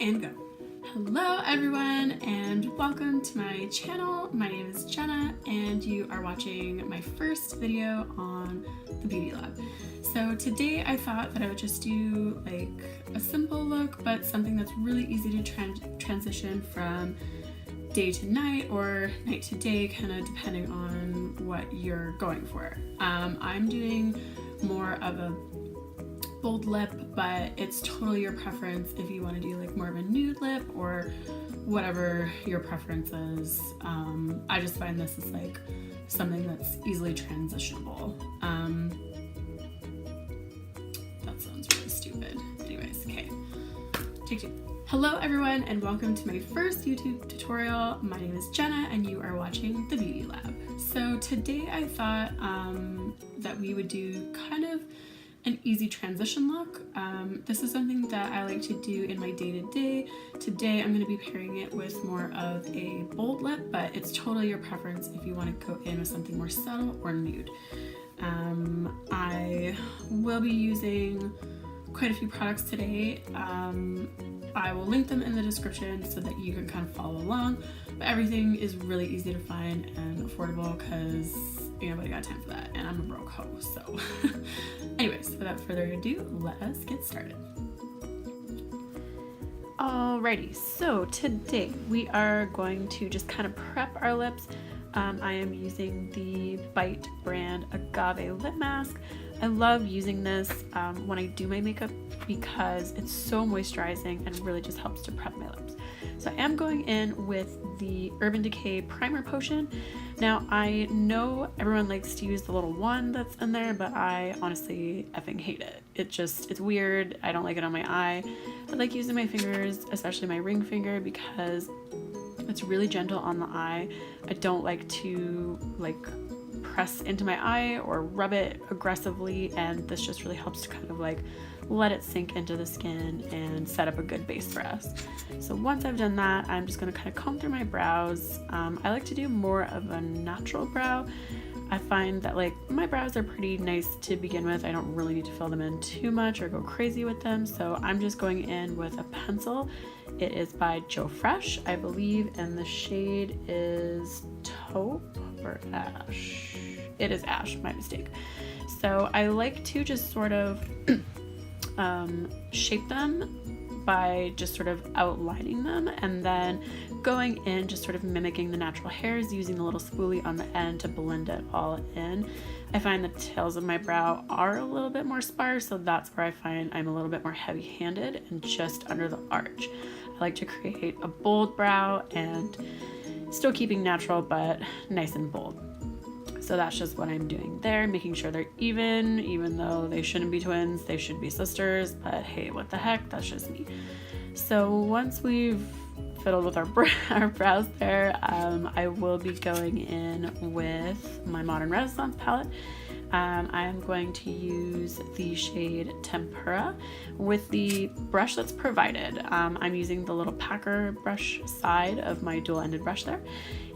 and go. Hello everyone and welcome to my channel. My name is Jenna and you are watching my first video on the Beauty Lab. So today I thought that I would just do like a simple look, but something that's really easy to transition from day to night or night to day, kind of depending on what you're going for. I'm doing more of a bold lip, but it's totally your preference if you want to do like more of a nude lip or whatever your preference is. I just find this is like something that's easily transitionable. That sounds really stupid. Anyways, okay. Take two. Hello everyone and welcome to my first YouTube tutorial. My name is Jenna and you are watching the Beauty Lab. So today I thought that we would do kind of an easy transition look. This is something that I like to do in my day-to-day. Today I'm going to be pairing it with more of a bold lip, but it's totally your preference if you want to go in with something more subtle or nude. I will be using quite a few products today. I will link them in the description so that you can kind of follow along, but everything is really easy to find and affordable because ain't nobody got time for that and I'm a broke hoe. So anyways, without further ado, let us get started. Alrighty, so today we are going to just kind of prep our lips. I am using the Bite brand Agave lip mask. I love using this when I do my makeup because it's so moisturizing and really just helps to prep my lips. So I am going in with the Urban Decay primer potion. Now I know everyone likes to use the little one that's in there, but I honestly effing hate it. It's weird. I don't like it on my eye. I like using my fingers, especially my ring finger, because it's really gentle on the eye. I don't like to press into my eye or rub it aggressively, and this just really helps to kind of like let it sink into the skin and set up a good base for us. So once I've done that, I'm just going to kind of comb through my brows. I like to do more of a natural brow. I find that like my brows are pretty nice to begin with. I don't really need to fill them in too much or go crazy with them, so I'm just going in with a pencil. It is by Joe Fresh, I believe, and the shade is taupe or ash. It is ash, my mistake. So I like to just sort of shape them by just sort of outlining them and then going in, just sort of mimicking the natural hairs, using a little spoolie on the end to blend it all in. I find the tails of my brow are a little bit more sparse, so that's where I find I'm a little bit more heavy-handed and just under the arch. I like to create a bold brow and still keeping natural but nice and bold. So that's just what I'm doing there, making sure they're even though they shouldn't be twins, they should be sisters, but hey, what the heck, that's just me. So once we've fiddled with our brows there, I will be going in with my Modern Renaissance palette. I'm going to use the shade Tempera with the brush that's provided. I'm using the little packer brush side of my dual-ended brush there,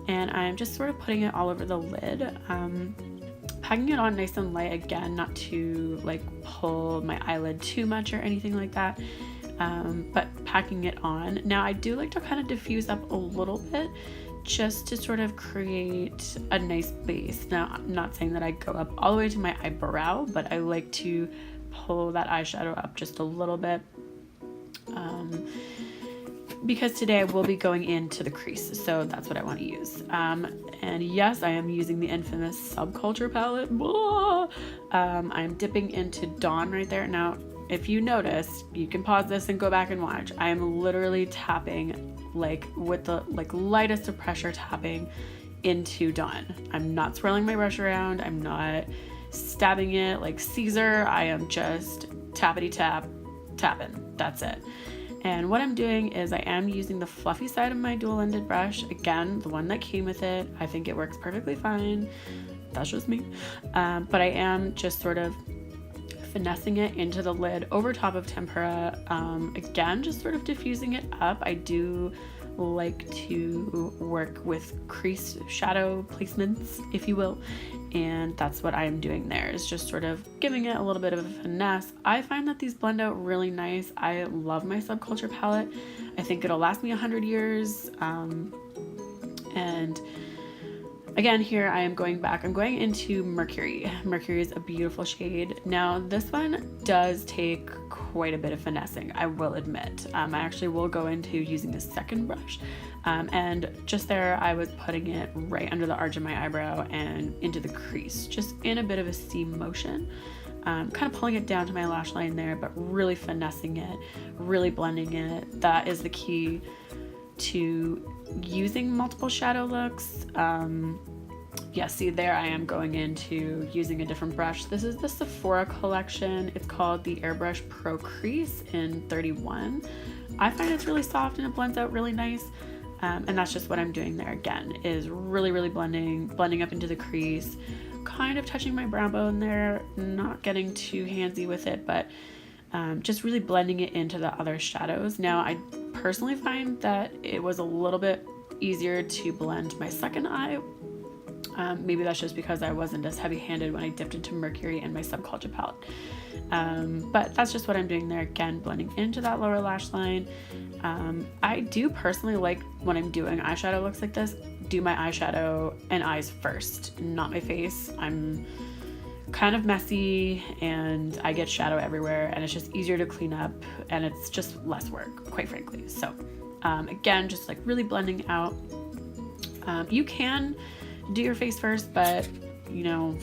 and I'm just sort of putting it all over the lid, packing it on nice and light, again, not to like pull my eyelid too much or anything like that, but packing it on. Now I do like to kind of diffuse up a little bit just to sort of create a nice base. Now I'm not saying that I go up all the way to my eyebrow, but I like to pull that eyeshadow up just a little bit, because today I will be going into the crease, so that's what I want to use. And yes, I am using the infamous Subculture palette. I'm dipping into Dawn right there. Now, if you noticed, you can pause this and go back and watch. I am literally tapping like with the lightest of pressure, tapping into Dawn. I'm not swirling my brush around. I'm not stabbing it like Caesar. I am just tappity tapping. That's it. And what I'm doing is I am using the fluffy side of my dual-ended brush. Again, the one that came with it. I think it works perfectly fine. That's just me. But I am just sort of finessing it into the lid over top of Tempera. Again, just sort of diffusing it up. I do like to work with crease shadow placements, if you will, and that's what I'm doing there, is just sort of giving it a little bit of a finesse. I find that these blend out really nice. I love my Subculture palette. I think it'll last me 100 years. And again, here I am going back. I'm going into Mercury. Mercury is a beautiful shade. Now, this one does take quite a bit of finessing, I will admit. I actually will go into using a second brush. And just there, I was putting it right under the arch of my eyebrow and into the crease, just in a bit of a C motion. Kind of pulling it down to my lash line there, but really finessing it, really blending it. That is the key to using multiple shadow looks. Yeah, see there I am going into using a different brush. This is the SEPHORA collection. It's called the Airbrush Pro Crease in 31. I find it's really soft and it blends out really nice. And that's just what I'm doing there again, is really blending up into the crease, kind of touching my brow bone there, not getting too handsy with it, but just really blending it into the other shadows. Now, I personally find that it was a little bit easier to blend my second eye. Maybe that's just because I wasn't as heavy-handed when I dipped into Mercury and my Subculture palette. But that's just what I'm doing there, again, blending into that lower lash line. I do personally like, when I'm doing eyeshadow looks like this, do my eyeshadow and eyes first, not my face. I'm kind of messy and I get shadow everywhere, and it's just easier to clean up and it's just less work, quite frankly. So again, just like really blending out. You can do your face first, but you know,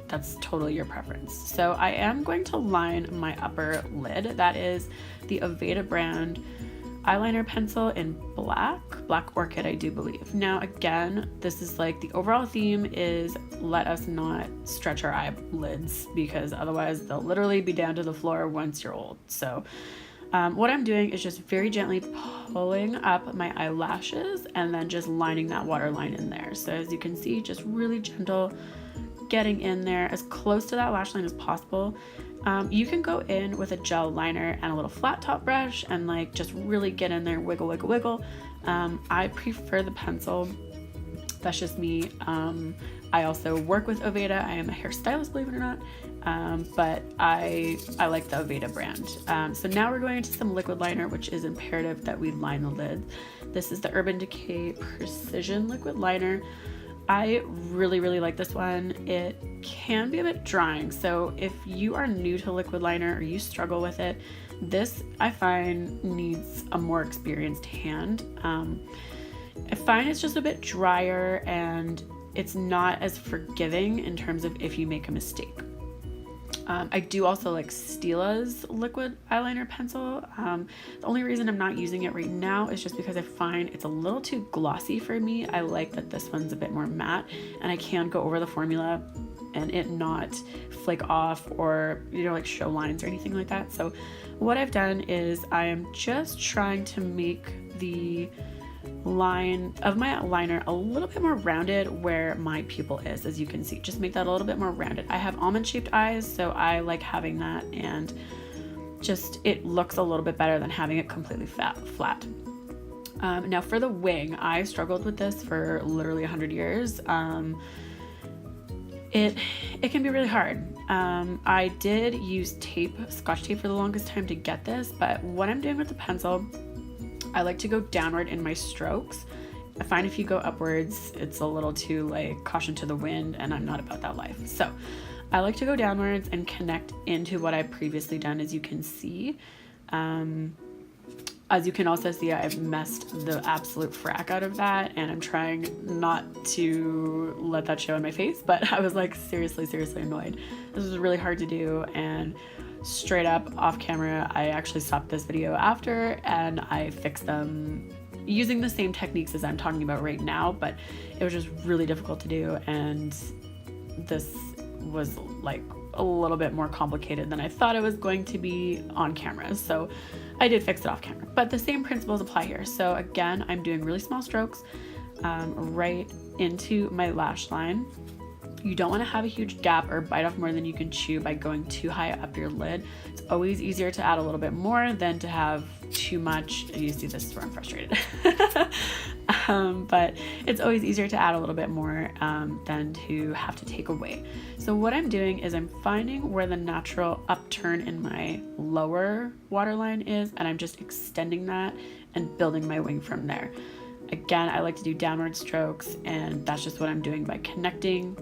that's totally your preference. So I am going to line my upper lid. That is the AVEDA brand eyeliner pencil in black orchid, I do believe. Now again, this is like, the overall theme is let us not stretch our eyelids, because otherwise they'll literally be down to the floor once you're old. So what I'm doing is just very gently pulling up my eyelashes and then just lining that waterline in there. So as you can see, just really gentle, getting in there as close to that lash line as possible. You can go in with a gel liner and a little flat top brush and like just really get in there, wiggle. I prefer the pencil. That's just me. I also work with AVEDA. I am a hairstylist, believe it or not. But I like the AVEDA brand. So now we're going into some liquid liner, which is imperative that we line the lid. This is the Urban Decay Precision Liquid Liner. I really like this one. It can be a bit drying, so if you are new to liquid liner or you struggle with it, this I find needs a more experienced hand. I find it's just a bit drier and it's not as forgiving in terms of if you make a mistake. I do also like Stila's liquid eyeliner pencil. The only reason I'm not using it right now is just because I find it's a little too glossy for me. I like that this one's a bit more matte and I can go over the formula and it not flake off or, you know, like show lines or anything like that. So what I've done is I am just trying to make the line of my liner a little bit more rounded where my pupil is. As you can see, just make that a little bit more rounded. I have almond shaped eyes, so I like having that, and just it looks a little bit better than having it completely flat. Now for the wing, I struggled with this for literally 100 years. It can be really hard. I did use tape, scotch tape for the longest time to get this, but what I'm doing with the pencil, I like to go downward in my strokes. I find if you go upwards, it's a little too like caution to the wind, and I'm not about that life. So I like to go downwards and connect into what I've previously done, as you can see. As you can also see, I've messed the absolute frack out of that, and I'm trying not to let that show in my face, but I was like seriously annoyed. This was really hard to do, and straight up off camera, I actually stopped this video after and I fixed them using the same techniques as I'm talking about right now, but it was just really difficult to do, and this was like a little bit more complicated than I thought it was going to be on camera. So I did fix it off camera, but the same principles apply here. So again, I'm doing really small strokes right into my lash line. You don't want to have a huge gap or bite off more than you can chew by going too high up your lid. It's always easier to add a little bit more than to have too much. You see, this is where I'm frustrated. But it's always easier to add a little bit more than to have to take away. So what I'm doing is I'm finding where the natural upturn in my lower waterline is, and I'm just extending that and building my wing from there. Again, I like to do downward strokes, and that's just what I'm doing by connecting,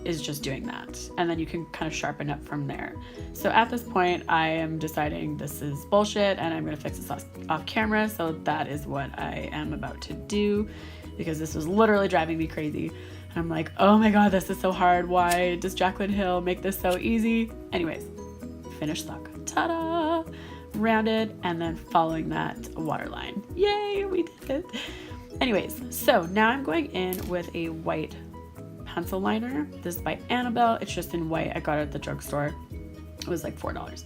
is just doing that. And then you can kind of sharpen up from there. So at this point, I am deciding this is bullshit and I'm going to fix this off camera. So that is what I am about to do, because this was literally driving me crazy. And I'm like, oh my God, this is so hard. Why does Jaclyn Hill make this so easy? Anyways, finished look. Ta-da! Rounded, and then following that waterline. Yay, we did it. Anyways, so now I'm going in with a white pencil liner. This is by Annabelle. It's just in white. I got it at the drugstore. It was like $4.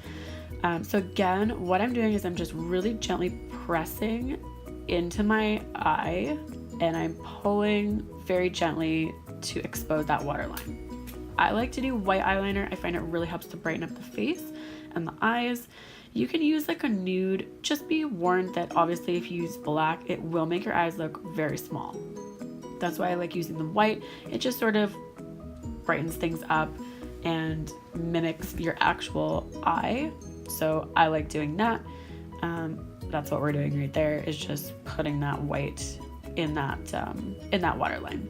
So again, what I'm doing is I'm just really gently pressing into my eye, and I'm pulling very gently to expose that waterline. I like to do white eyeliner. I find it really helps to brighten up the face and the eyes. You can use like a nude. Just be warned that obviously if you use black, it will make your eyes look very small. That's why I like using the white. It just sort of brightens things up and mimics your actual eye. So I like doing that. That's what we're doing right there, is just putting that white in that waterline.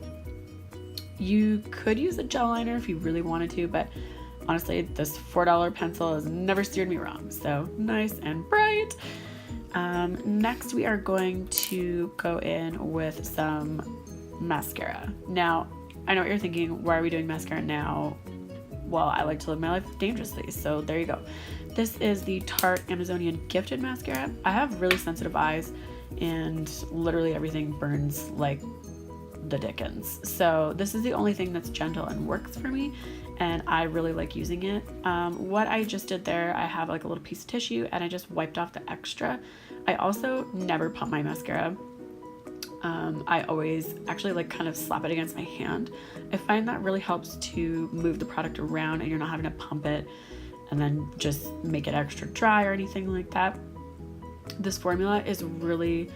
You could use a gel liner if you really wanted to, but honestly, this $4 pencil has never steered me wrong. So nice and bright. Next, we are going to go in with some mascara. Now, I know what you're thinking. Why are we doing mascara now? Well, I like to live my life dangerously. So there you go. This is the Tarte Amazonian Gifted Mascara. I have really sensitive eyes, and literally everything burns like the dickens. So this is the only thing that's gentle and works for me, and I really like using it. What I just did there, I have like a little piece of tissue and I just wiped off the extra. I also never pump my mascara. I always actually like kind of slap it against my hand. I find that really helps to move the product around, and you're not having to pump it and then just make it extra dry or anything like that. This formula is really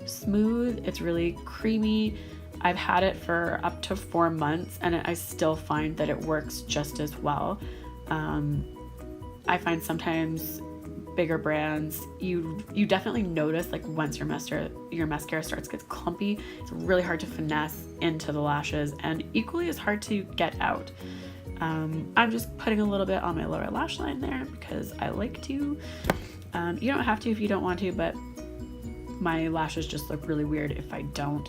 smooth. It's really creamy. I've had it for up to 4 months, and I still find that it works just as well. I find sometimes bigger brands, you definitely notice like once your mascara starts to get clumpy, it's really hard to finesse into the lashes, and equally as hard to get out. I'm just putting a little bit on my lower lash line there because I like to. You don't have to if you don't want to, but my lashes just look really weird if I don't.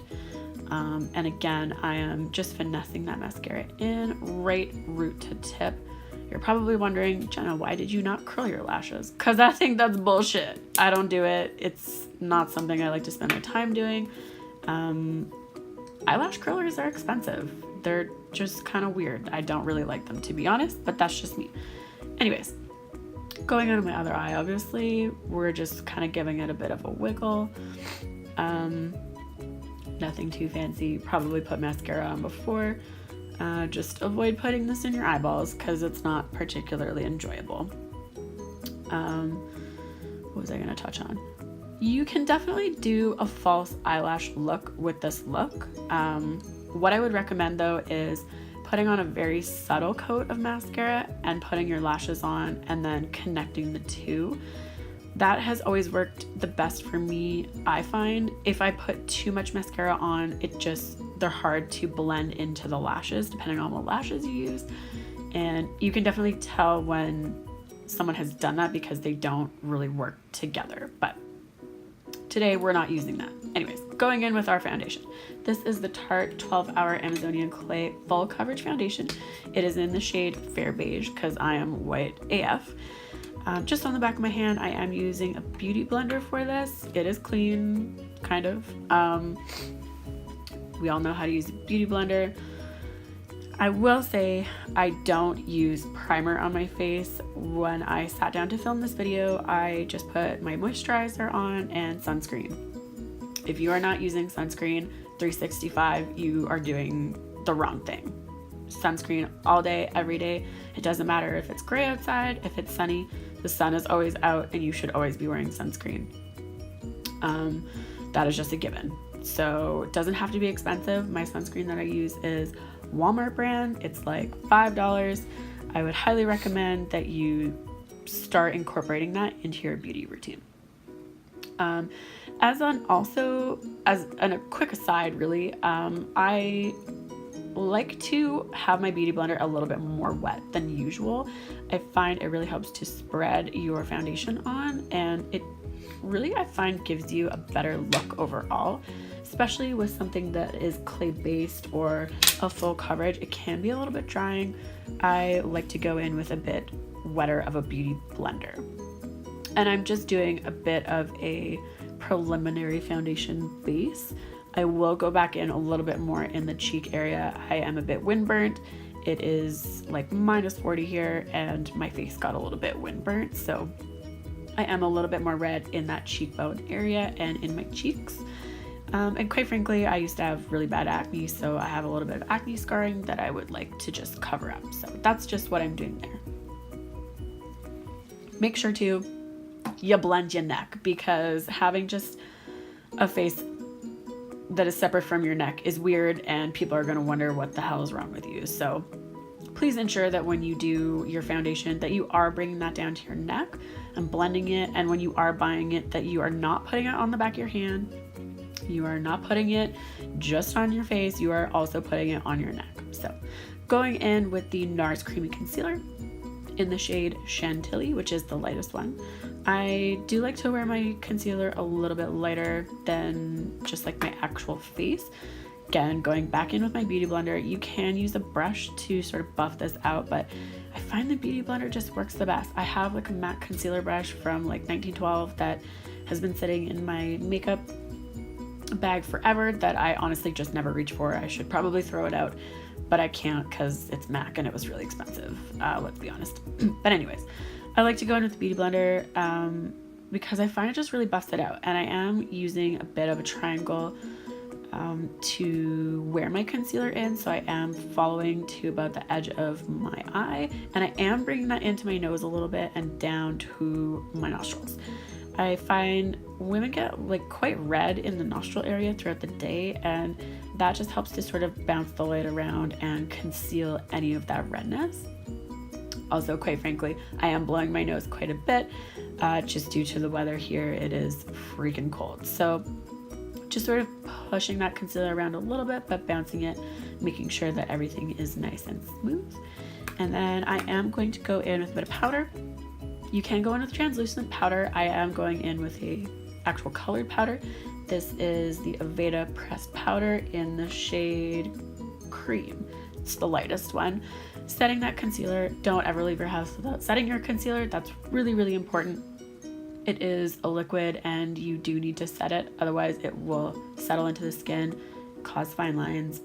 And again, I am just finessing that mascara in right root to tip. You're probably wondering, Jenna, why did you not curl your lashes? Because I think that's bullshit. I don't do it. It's not something I like to spend my time doing. Eyelash curlers are expensive. They're just kind of weird. I don't really like them, to be honest, but that's just me. Anyways, going on my other eye, obviously, we're just kind of giving it a bit of a wiggle. Nothing too fancy. Probably put mascara on before. Just avoid putting this in your eyeballs because it's not particularly enjoyable. What was I going to touch on? You can definitely do a false eyelash look with this look. What I would recommend though is putting on a very subtle coat of mascara and putting your lashes on and then connecting the two. That has always worked the best for me. I find if I put too much mascara on, they're hard to blend into the lashes depending on what lashes you use. And you can definitely tell when someone has done that because they don't really work together. But today we're not using that. Anyways, going in with our foundation. This is the Tarte 12-Hour Amazonian Clay Full Coverage Foundation. It is in the shade Fair Beige because I am white AF. Just on the back of my hand, I am using a beauty blender for this. It is clean, kind of. We all know how to use a beauty blender. I will say I don't use primer on my face. When I sat down to film this video, I just put my moisturizer on and sunscreen. If you are not using sunscreen 365, you are doing the wrong thing. Sunscreen all day, every day. It doesn't matter if it's gray outside, if it's sunny, the sun is always out and you should always be wearing sunscreen. That is just a given. So it doesn't have to be expensive. My sunscreen that I use is Walmart brand. It's like $5. I would highly recommend that you start incorporating that into your beauty routine. As a quick aside, really, I like to have my beauty blender a little bit more wet than usual. I find it really helps to spread your foundation on, and it really, I find, gives you a better look overall, especially with something that is clay based or a full coverage. It can be a little bit drying. I like to go in with a bit wetter of a beauty blender. And I'm just doing a bit of a preliminary foundation base. I will go back in a little bit more in the cheek area. I am a bit windburnt. It is like -40 here, and my face got a little bit windburnt, so I am a little bit more red in that cheekbone area and in my cheeks. And quite frankly, I used to have really bad acne, so I have a little bit of acne scarring that I would like to just cover up. So that's just what I'm doing there. Make sure to you blend your neck, because having just a face that is separate from your neck is weird, and people are going to wonder what the hell is wrong with you. So please ensure that when you do your foundation that you are bringing that down to your neck and blending it, and when you are buying it, that you are not putting it on the back of your hand. You are not putting it just on your face, you are also putting it on your neck. So going in with the NARS Creamy Concealer in the shade Chantilly, which is the lightest one. I do like to wear my concealer a little bit lighter than just like my actual face. Again, going back in with my beauty blender, you can use a brush to sort of buff this out, but I find the beauty blender just works the best. I have like a matte concealer brush from like 1912 that has been sitting in my makeup bag forever that I honestly just never reach for. I should probably throw it out, but I can't because it's MAC and it was really expensive, let's be honest. But anyways, I like to go in with the beauty blender because I find it just really buffs it out, and I am using a bit of a triangle to wear my concealer in, so I am following to about the edge of my eye, and I am bringing that into my nose a little bit and down to my nostrils. I find women get like quite red in the nostril area throughout the day, and that just helps to sort of bounce the light around and conceal any of that redness. Also, quite frankly, I am blowing my nose quite a bit just due to the weather here. It is freaking cold. So just sort of pushing that concealer around a little bit, but bouncing it, making sure that everything is nice and smooth. And then I am going to go in with a bit of powder. You can go in with translucent powder. I am going in with a actual colored powder. This is the AVEDA pressed powder in the shade Cream. It's the lightest one. Setting that concealer, don't ever leave your house without setting your concealer. That's really, really important. It is a liquid and you do need to set it, otherwise it will settle into the skin, cause fine lines,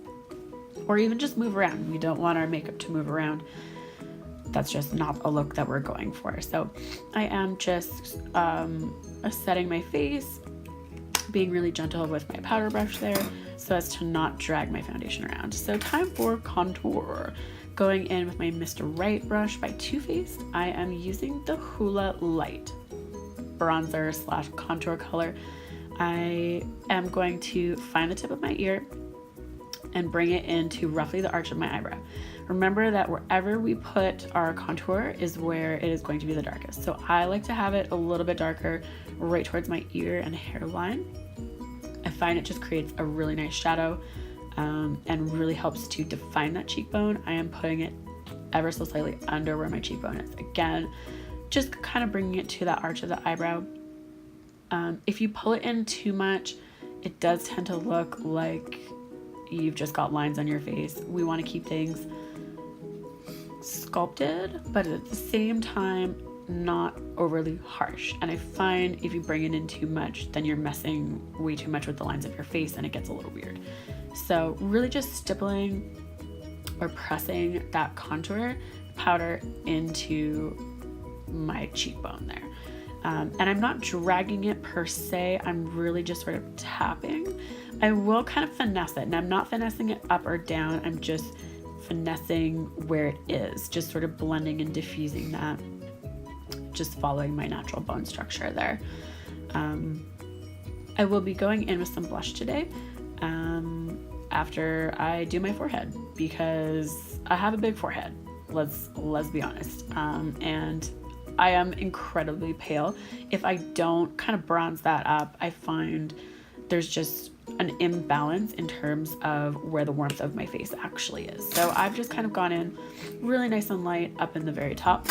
or even just move around. We don't want our makeup to move around. That's just not a look that we're going for. So I am just setting my face, being really gentle with my powder brush there so as to not drag my foundation around. So time for contour. Going in with my Mr. Right brush by Too Faced, I am using the Hoola Lite bronzer slash contour color. I am going to find the tip of my ear and bring it into roughly the arch of my eyebrow. Remember that wherever we put our contour is where it is going to be the darkest. So I like to have it a little bit darker right towards my ear and hairline. I find it just creates a really nice shadow and really helps to define that cheekbone. I am putting it ever so slightly under where my cheekbone is. Again, just kind of bringing it to that arch of the eyebrow. If you pull it in too much, it does tend to look like you've just got lines on your face. We want to keep things sculpted, but at the same time, not overly harsh. And I find if you bring it in too much, then you're messing way too much with the lines of your face and it gets a little weird. So really just stippling or pressing that contour powder into my cheekbone there. And I'm not dragging it per se, I'm really just sort of tapping. I will kind of finesse it, and I'm not finessing it up or down, I'm just finessing where it is, just sort of blending and diffusing that, just following my natural bone structure there. I will be going in with some blush today after I do my forehead, because I have a big forehead, let's be honest, and I am incredibly pale. If I don't kind of bronze that up, I find there's just an imbalance in terms of where the warmth of my face actually is. So I've just kind of gone in really nice and light up in the very top.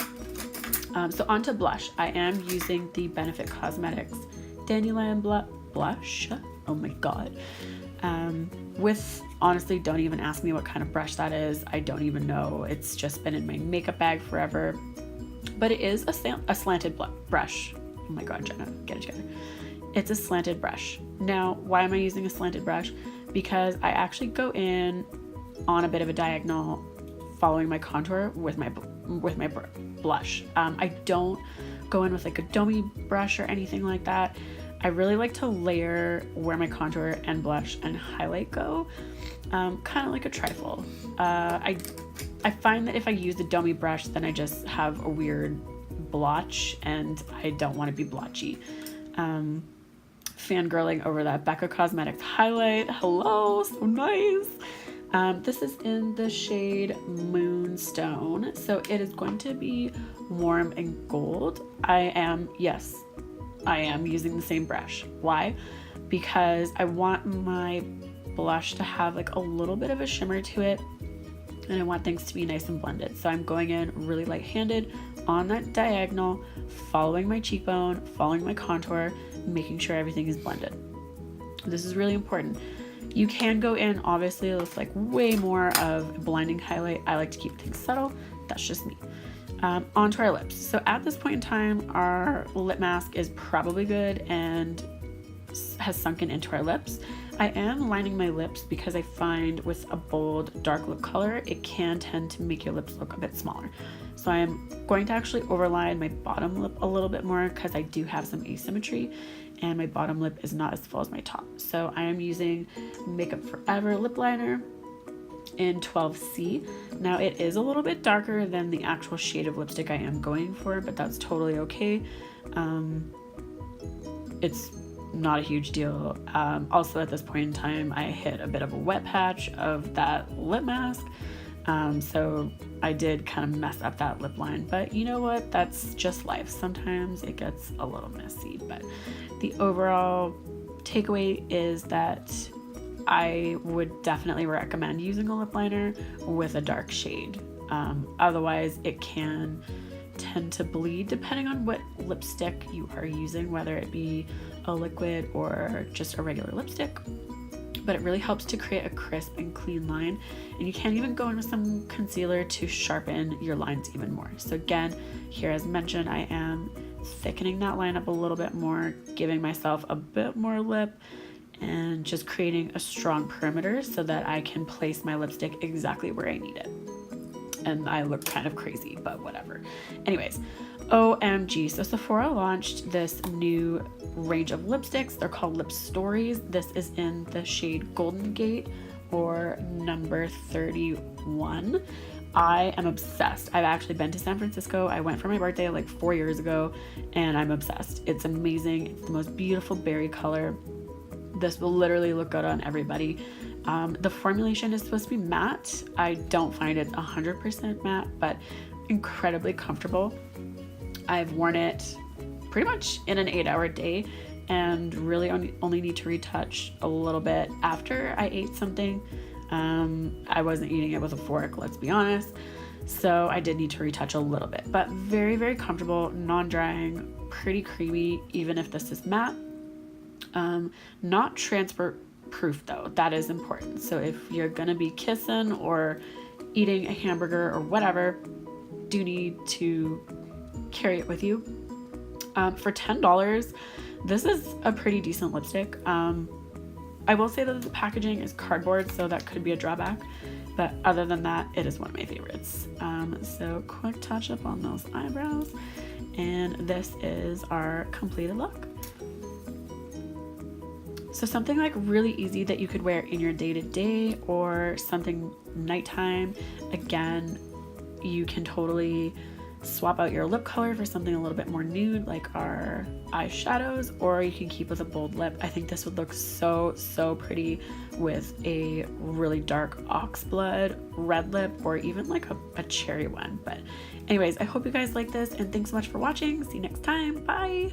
So onto blush. I am using the Benefit Cosmetics Dandelion blush. Oh my god. With, honestly, don't even ask me what kind of brush that is. I don't even know. It's just been in my makeup bag forever. But it is a slanted brush. Oh my god, Jenna, get it together. It's a slanted brush. Now, why am I using a slanted brush? Because I actually go in on a bit of a diagonal following my contour with my blush. I don't go in with like a domy brush or anything like that. I really like to layer where my contour and blush and highlight go, kind of like a trifle. I find that if I use the domy brush, then I just have a weird blotch, and I don't want to be blotchy. Fangirling over that Becca Cosmetics highlight. Hello, so nice. This is in the shade Moonstone, so it is going to be warm and gold. I am using the same brush. Why? Because I want my blush to have like a little bit of a shimmer to it, and I want things to be nice and blended. So I'm going in really light-handed on that diagonal, following my cheekbone, following my contour, making sure everything is blended. This is really important. You can go in, obviously, with like way more of blinding highlight. I like to keep things subtle. That's just me. Onto our lips. So at this point in time, our lip mask is probably good and has sunken into our lips. I am lining my lips because I find with a bold dark lip color, it can tend to make your lips look a bit smaller. So I'm going to actually overline my bottom lip a little bit more because I do have some asymmetry and my bottom lip is not as full as my top. So I am using Makeup Forever lip liner in 12C. Now it is a little bit darker than the actual shade of lipstick I am going for, but that's totally okay. It's not a huge deal. Also at this point in time, I hit a bit of a wet patch of that lip mask. So I did kind of mess up that lip line, but you know what? That's just life. Sometimes it gets a little messy, but the overall takeaway is that I would definitely recommend using a lip liner with a dark shade. Otherwise it can tend to bleed depending on what lipstick you are using, whether it be a liquid or just a regular lipstick. But it really helps to create a crisp and clean line, and you can even go in with some concealer to sharpen your lines even more. So again, here as mentioned, I am thickening that line up a little bit more, giving myself a bit more lip, and just creating a strong perimeter so that I can place my lipstick exactly where I need it. And I look kind of crazy, but whatever. Anyways, OMG. So Sephora launched this new range of lipsticks. They're called Lipstories. This is in the shade Golden Gate or number 31. I am obsessed. I've actually been to San Francisco. I went for my birthday like 4 years ago, and I'm obsessed. It's amazing. It's the most beautiful berry color. This will literally look good on everybody. The formulation is supposed to be matte. I don't find it 100% matte, but incredibly comfortable. I've worn it pretty much in an 8-hour day and really only need to retouch a little bit after I ate something. I wasn't eating it with a fork, let's be honest. So I did need to retouch a little bit, but very, very comfortable, non-drying, pretty creamy, even if this is matte. Not transfer proof though, that is important. So if you're gonna be kissing or eating a hamburger or whatever, do need to carry it with you. For $10, this is a pretty decent lipstick. I will say that the packaging is cardboard, so that could be a drawback, but other than that, it is one of my favorites. So quick touch up on those eyebrows, And this is our completed look. So something like really easy that you could wear in your day-to-day or something nighttime. Again, you can totally swap out your lip color for something a little bit more nude, like our eyeshadows, or you can keep with a bold lip. I think this would look so pretty with a really dark oxblood red lip, or even like a cherry one. But anyways, I hope you guys like this, and thanks so much for watching. See you next time. Bye.